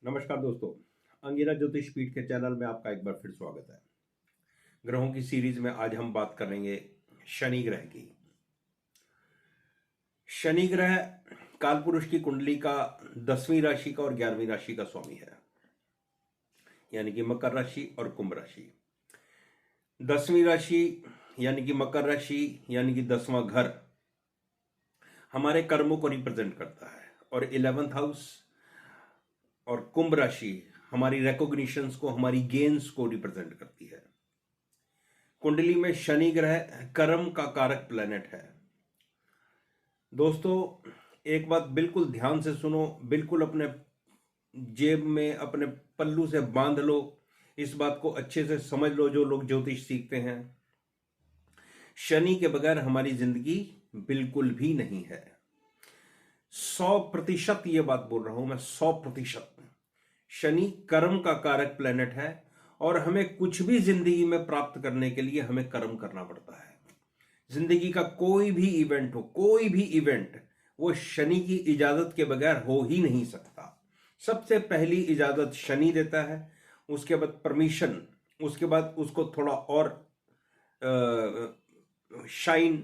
नमस्कार दोस्तों। अंगिरा ज्योतिष पीठ के चैनल में आपका एक बार फिर स्वागत है। ग्रहों की सीरीज में आज हम बात करेंगे शनि ग्रह की। शनि ग्रह कालपुरुष की कुंडली का 10वीं राशि का और 11वीं राशि का स्वामी है, यानी कि मकर राशि और कुंभ राशि। 10वीं राशि यानी कि मकर राशि यानी कि 10वां घर हमारे कर्मों को रिप्रेजेंट करता है, और 11th हाउस और कुंभ राशि हमारी रिकॉग्निशंस को, हमारी गेन्स को रिप्रेजेंट करती है। कुंडली में शनि ग्रह कर्म का कारक प्लैनेट है। दोस्तों, एक बात बिल्कुल ध्यान से सुनो, बिल्कुल अपने जेब में अपने पल्लू से बांध लो, इस बात को अच्छे से समझ लो जो लोग ज्योतिष सीखते हैं। शनि के बगैर हमारी जिंदगी बिल्कुल भी नहीं है। 100% ये बात बोल रहा हूं मैं, 100%। शनि कर्म का कारक प्लैनेट है, और हमें कुछ भी जिंदगी में प्राप्त करने के लिए हमें कर्म करना पड़ता है। जिंदगी का कोई भी इवेंट हो, कोई भी इवेंट, वो शनि की इजाजत के बगैर हो ही नहीं सकता। सबसे पहली इजाजत शनि देता है, उसके बाद परमिशन, उसके बाद उसको थोड़ा और शाइन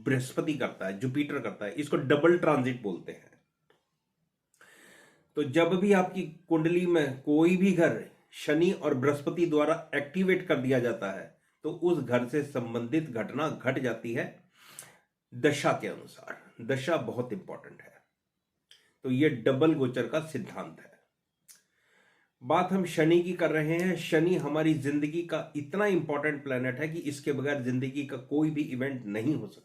बृहस्पति करता है, जुपिटर करता है। इसको डबल ट्रांजिट बोलते हैं। तो जब भी आपकी कुंडली में कोई भी घर शनि और बृहस्पति द्वारा एक्टिवेट कर दिया जाता है, तो उस घर से संबंधित घटना घट जाती है दशा के अनुसार। दशा बहुत इंपॉर्टेंट है। तो यह डबल गोचर का सिद्धांत है। बात हम शनि की कर रहे हैं। शनि हमारी जिंदगी का इतना इंपॉर्टेंट प्लैनेट है कि इसके बगैर जिंदगी का कोई भी इवेंट नहीं हो सकता।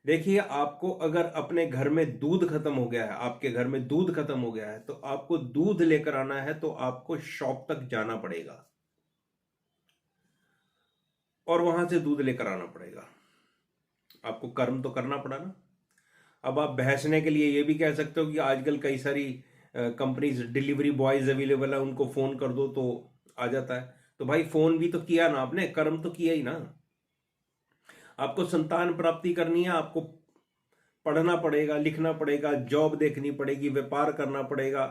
देखिए, आपको अगर अपने घर में दूध खत्म हो गया है, आपके घर में दूध खत्म हो गया है, तो आपको दूध लेकर आना है तो आपको शॉप तक जाना पड़ेगा और वहां से दूध लेकर आना पड़ेगा। आपको कर्म तो करना पड़ा ना। अब आप बहसने के लिए ये भी कह सकते हो कि आजकल कई सारी कंपनीज डिलीवरी बॉयज अवेलेबल है, उनको फोन कर दो तो आ जाता है। तो भाई, फोन भी तो किया ना आपने, कर्म तो किया ही ना। आपको संतान प्राप्ति करनी है, आपको पढ़ना पड़ेगा, लिखना पड़ेगा, जॉब देखनी पड़ेगी, व्यापार करना पड़ेगा,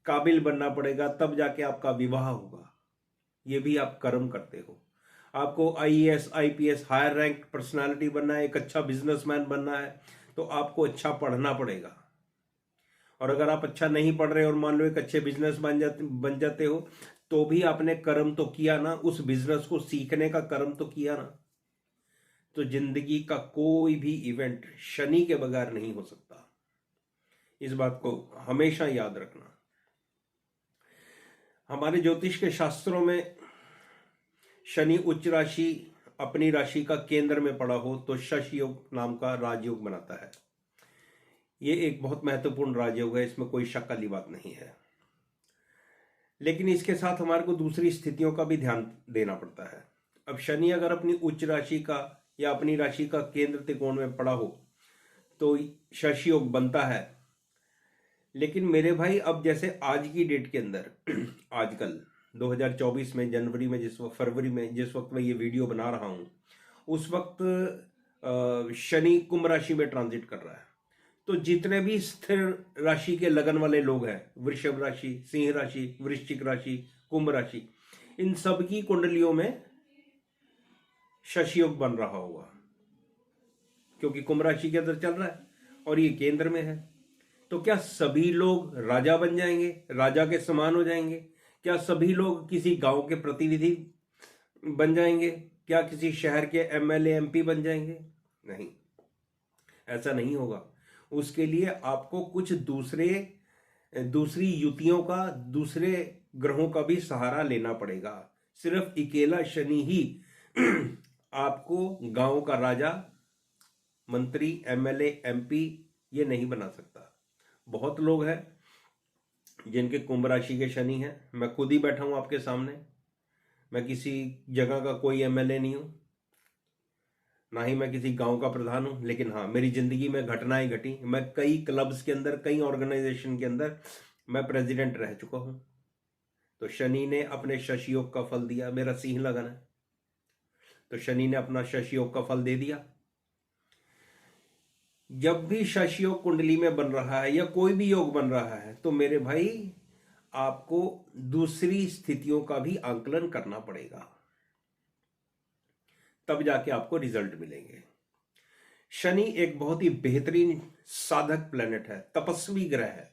काबिल बनना पड़ेगा, तब जाके आपका विवाह होगा। ये भी आप कर्म करते हो। आपको IAS IPS higher rank personality बनना है, एक अच्छा बिजनेसमैन बनना है, तो आपको अच्छा पढ़ना पड़ेगा। और अगर आप अच्छा नहीं पढ़ रहे और मान लो एक अच्छे बिजनेस बन जाते हो, तो भी आपने कर्म तो किया ना, उस बिजनेस को सीखने का कर्म तो किया ना। तो जिंदगी का कोई भी इवेंट शनि के बगैर नहीं हो सकता। इस बात को हमेशा याद रखना। हमारे ज्योतिष के शास्त्रों में शनि उच्च राशि अपनी राशि का केंद्र में पड़ा हो तो शश योग नाम का राजयोग बनाता है। ये एक बहुत महत्वपूर्ण राजयोग है, इसमें कोई शक वाली बात नहीं है। लेकिन इसके साथ हमारे को दूसरी स्थितियों का भी ध्यान देना पड़ता है। अब शनि अगर अपनी उच्च राशि का या अपनी राशि का केंद्र त्रिकोण में पड़ा हो तो शश योग बनता है। लेकिन मेरे भाई, अब जैसे आज की डेट के अंदर आजकल 2024 में जनवरी में, जिस वक्त फरवरी में, जिस वक्त मैं ये वीडियो बना रहा हूं, उस वक्त शनि कुंभ राशि में ट्रांजिट कर रहा है। तो जितने भी स्थिर राशि के लगन वाले लोग हैं, वृषभ राशि, सिंह राशि, वृश्चिक राशि, कुंभ राशि, इन सब की कुंडलियों में शश योग बन रहा होगा, क्योंकि कुंभ राशि के अंदर चल रहा है और ये केंद्र में है। तो क्या सभी लोग राजा बन जाएंगे, राजा के समान हो जाएंगे? क्या सभी लोग किसी गांव के प्रतिनिधि बन जाएंगे? क्या किसी शहर के एमएलए एमपी बन जाएंगे? नहीं, ऐसा नहीं होगा। उसके लिए आपको कुछ दूसरी युतियों का, दूसरे ग्रहों का भी सहारा लेना पड़ेगा। सिर्फ अकेला शनि ही आपको गांव का राजा, मंत्री, एमएलए, एमपी ये नहीं बना सकता। बहुत लोग हैं जिनके कुंभ राशि के शनि हैं। मैं खुद ही बैठा हूं आपके सामने। मैं किसी जगह का कोई एमएलए नहीं हूं, ना ही मैं किसी गांव का प्रधान हूं। लेकिन हाँ, मेरी जिंदगी में घटनाएं घटी। मैं कई क्लब्स के अंदर, कई ऑर्गेनाइजेशन के अंदर मैं प्रेसिडेंट रह चुका हूं। तो शनि ने अपने शश योग का फल दिया। मेरा सिंह लगन है, तो शनि ने अपना शश योग का फल दे दिया। जब भी शश योग कुंडली में बन रहा है या कोई भी योग बन रहा है, तो मेरे भाई आपको दूसरी स्थितियों का भी आंकलन करना पड़ेगा, तब जाके आपको रिजल्ट मिलेंगे। शनि एक बहुत ही बेहतरीन साधक प्लेनेट है, तपस्वी ग्रह है।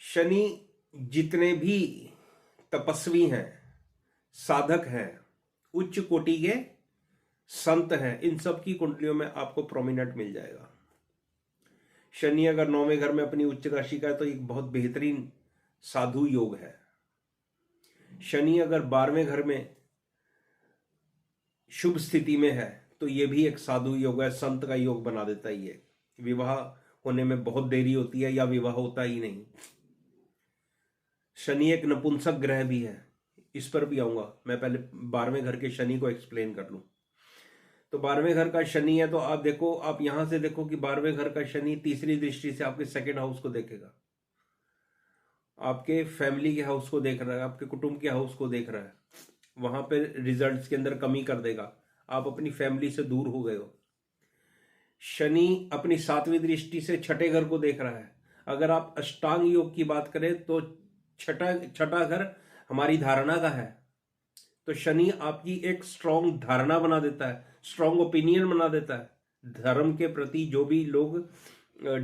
शनि जितने भी तपस्वी हैं, साधक हैं, उच्च कोटि के संत हैं, इन सब की कुंडलियों में आपको प्रोमिनेंट मिल जाएगा। शनि अगर 9वें घर में अपनी उच्च राशि का है तो एक बहुत बेहतरीन साधु योग है। शनि अगर 12वें घर में शुभ स्थिति में है तो ये भी एक साधु योग है, संत का योग बना देता है। ये विवाह होने में बहुत देरी होती है या विवाह होता ही नहीं। शनि एक नपुंसक ग्रह भी है, इस पर भी आऊंगा। मैं पहले 12वें घर के शनि को एक्सप्लेन कर लूं। तो 12वें घर का शनि है तो आप देखो, आप यहां से देखो कि 12वें घर का शनि तीसरी दृष्टि से आपके सेकंड हाउस को देखेगा, आपके फैमिली के हाउस को देख रहा है, आपके कुटुंब के हाउस को देख रहा है। वहां पे रिजल्ट्स के अंदर कमी कर देगा, आप अपनी फैमिली से दूर हो गए हो। शनि अपनी 7वीं दृष्टि से छठे घर को देख रहा है। अगर आप अष्टांग योग की बात करें तो छठा घर हमारी धारणा का है। तो शनि आपकी एक स्ट्रॉन्ग धारणा बना देता है, स्ट्रॉन्ग ओपिनियन बना देता है। धर्म के प्रति जो भी लोग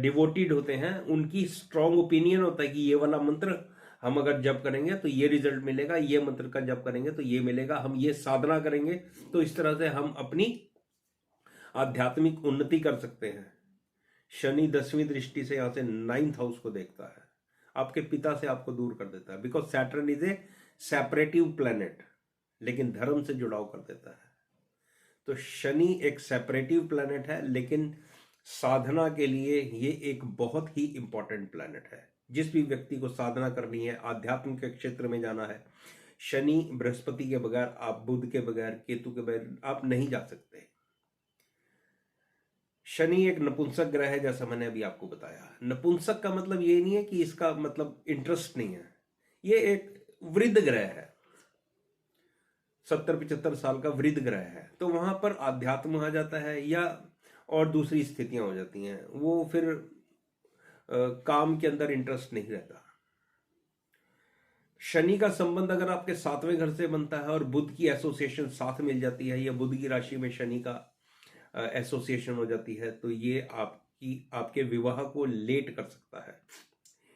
डिवोटेड होते हैं उनकी स्ट्रॉन्ग ओपिनियन होता है कि ये वाला मंत्र हम अगर जप करेंगे तो ये रिजल्ट मिलेगा, ये मंत्र का जप करेंगे तो ये मिलेगा, हम ये साधना करेंगे तो इस तरह से हम अपनी आध्यात्मिक उन्नति कर सकते हैं। शनि 10वीं दृष्टि से यहां से 9th हाउस को देखता है, आपके पिता से आपको दूर कर देता है। Because Saturn is a separative planet, लेकिन धर्म से जुड़ाव कर देता है। तो शनि एक सेपरेटिव प्लेनेट है, लेकिन साधना के लिए ये एक बहुत ही इंपॉर्टेंट प्लेनेट है। जिस भी व्यक्ति को साधना करनी है, आध्यात्म के क्षेत्र में जाना है, शनि बृहस्पति के बगैर, आप बुध के बगैर, केतु के बगैर आप नहीं जा सकते। शनि एक नपुंसक ग्रह है, जैसा मैंने अभी आपको बताया। नपुंसक का मतलब ये नहीं है कि इसका मतलब इंटरेस्ट नहीं है, ये एक वृद्ध ग्रह है, 70-75 साल का वृद्ध ग्रह है। तो वहां पर आध्यात्म आ जाता है या और दूसरी स्थितियां हो जाती हैं, वो फिर काम के अंदर इंटरेस्ट नहीं रहता। शनि का संबंध अगर आपके 7वें घर से बनता है और बुध की एसोसिएशन साथ मिल जाती है या बुध की राशि में शनि का एसोसिएशन हो जाती है, तो ये आपके विवाह को लेट कर सकता है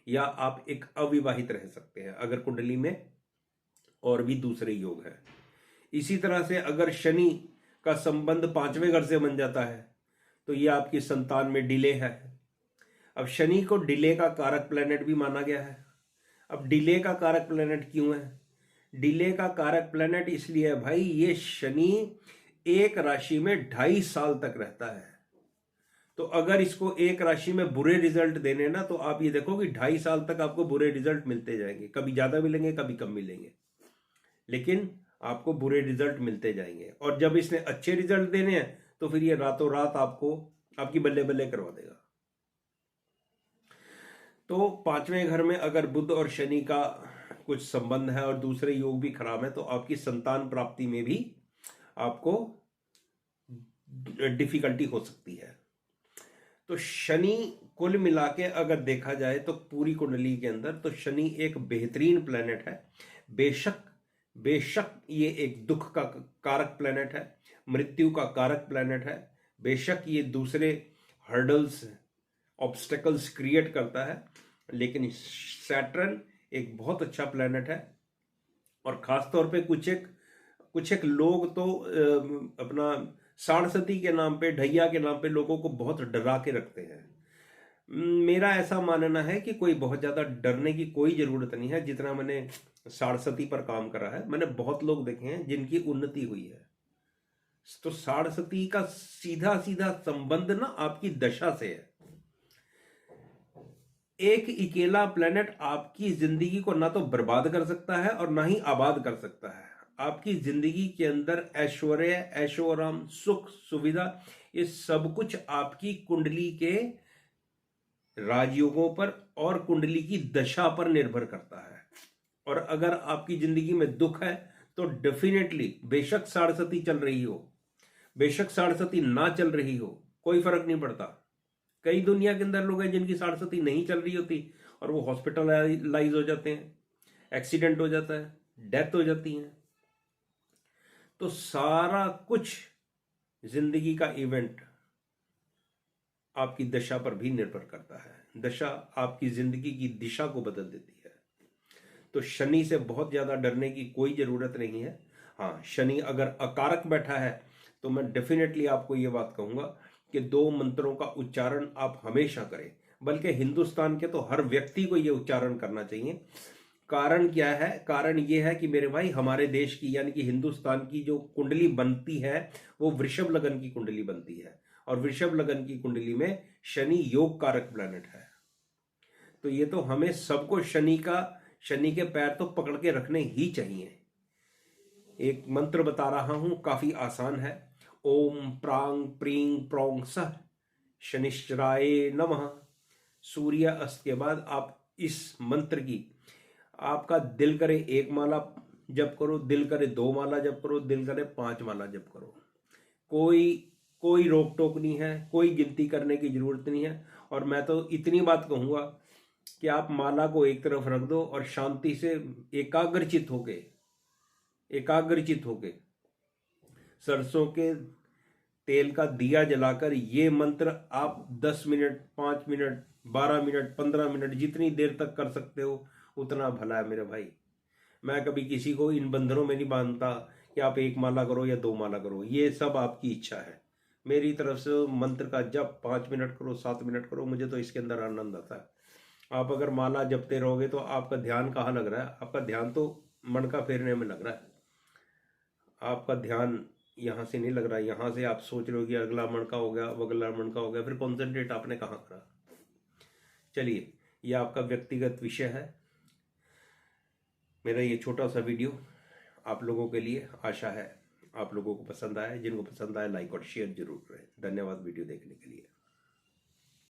या आप एक अविवाहित रह सकते हैं अगर कुंडली में और भी दूसरे योग है। इसी तरह से अगर शनि का संबंध 5वें घर से बन जाता है तो ये आपकी संतान में डिले है। अब शनि को डिले का कारक प्लेनेट भी माना गया है। अब डिले का कारक प्लेनेट क्यों है? डिले का कारक प्लेनेट इसलिए है भाई, ये शनि एक राशि में 2.5 साल तक रहता है। तो अगर इसको एक राशि में बुरे रिजल्ट देने ना, तो आप ये देखो कि 2.5 साल तक आपको बुरे रिजल्ट मिलते जाएंगे, कभी ज्यादा मिलेंगे कभी कम मिलेंगे, लेकिन आपको बुरे रिजल्ट मिलते जाएंगे। और जब इसने अच्छे रिजल्ट देने हैं तो फिर ये रातों रात आपको आपकी बल्ले बल्ले करवा देगा। तो 5वें घर में अगर बुध और शनि का कुछ संबंध है और दूसरे योग भी खराब है तो आपकी संतान प्राप्ति में भी आपको डिफिकल्टी हो सकती है। तो शनि कुल मिला के अगर देखा जाए तो पूरी कुंडली के अंदर तो शनि एक बेहतरीन प्लेनेट है। बेशक ये एक दुख का कारक प्लेनेट है, मृत्यु का कारक प्लेनेट है, बेशक ये दूसरे हर्डल्स, ऑब्स्टेकल्स क्रिएट करता है, लेकिन सैटर्न एक बहुत अच्छा प्लेनेट है। और खासतौर पे कुछ एक लोग तो अपना साढ़सती के नाम पे, ढैया के नाम पे लोगों को बहुत डरा के रखते हैं। मेरा ऐसा मानना है कि कोई बहुत ज्यादा डरने की कोई जरूरत नहीं है। जितना मैंने साढ़सती पर काम करा है, मैंने बहुत लोग देखे हैं जिनकी उन्नति हुई है। तो साढ़सती का सीधा सीधा संबंध ना आपकी दशा से है। एक अकेला प्लेनेट आपकी जिंदगी को ना तो बर्बाद कर सकता है और ना ही आबाद कर सकता है। आपकी जिंदगी के अंदर ऐश्वर्य, ऐशो आराम, सुख, सुविधा, ये सब कुछ आपकी कुंडली के राजयोगों पर और कुंडली की दशा पर निर्भर करता है। और अगर आपकी जिंदगी में दुख है तो डेफिनेटली, बेशक साढ़सती चल रही हो, बेशक साढ़सती ना चल रही हो, कोई फर्क नहीं पड़ता, कई दुनिया के अंदर लोग हैं जिनकी साढ़े नहीं चल रही होती और वो हॉस्पिटलाइज हो जाते हैं, एक्सीडेंट हो जाता है, डेथ हो जाती है। तो सारा कुछ जिंदगी का इवेंट आपकी दशा पर भी निर्भर करता है। दशा आपकी जिंदगी की दिशा को बदल देती है। तो शनि से बहुत ज्यादा डरने की कोई जरूरत नहीं है। हाँ, शनि अगर अकारक बैठा है तो मैं डेफिनेटली आपको ये बात कहूंगा कि 2 मंत्रों का उच्चारण आप हमेशा करें, बल्कि हिंदुस्तान के तो हर व्यक्ति को ये उच्चारण करना चाहिए। कारण क्या है? कारण ये है कि मेरे भाई, हमारे देश की यानी कि हिंदुस्तान की जो कुंडली बनती है वो वृषभ लगन की कुंडली बनती है, और वृषभ लगन की कुंडली में शनि योग कारक प्लैनेट है। तो ये तो हमें सबको शनि के पैर तो पकड़ के रखने ही चाहिए। एक मंत्र बता रहा हूं, काफी आसान है। ओम प्रांग प्रींग प्रोंग सह शनिश्चराय नमः। सूर्य अस्त के बाद आप इस मंत्र की, आपका दिल करे 1 माला जप करो, दिल करे 2 माला जप करो, दिल करे 5 माला जप करो। कोई रोक टोक नहीं है, कोई गिनती करने की जरूरत नहीं है। और मैं तो इतनी बात कहूंगा कि आप माला को एक तरफ रख दो और शांति से एकाग्रचित होके सरसों के तेल का दिया जलाकर ये मंत्र आप 10 मिनट, 5 मिनट, 12 मिनट, 15 मिनट, जितनी देर तक कर सकते हो उतना भला है मेरे भाई। मैं कभी किसी को इन बंधनों में नहीं बांधता कि आप 1 माला करो या 2 माला करो, ये सब आपकी इच्छा है। मेरी तरफ से मंत्र का जप 5 मिनट करो, 7 मिनट करो, मुझे तो इसके अंदर आनंद आता है। आप अगर माला जपते रहोगे तो आपका ध्यान कहाँ लग रहा है? आपका ध्यान तो मणका फेरने में लग रहा है। आपका ध्यान यहाँ से नहीं लग रहा है। यहाँ से आप सोच रहे हो कि अगला मणका हो गया, अगला मणका हो गया, फिर कॉन्सेंट्रेट आपने कहाँ करा? चलिए, ये आपका व्यक्तिगत विषय है। मेरा ये छोटा सा वीडियो आप लोगों के लिए, आशा है आप लोगों को पसंद आया। जिनको पसंद आया लाइक और शेयर जरूर करें। धन्यवाद वीडियो देखने के लिए।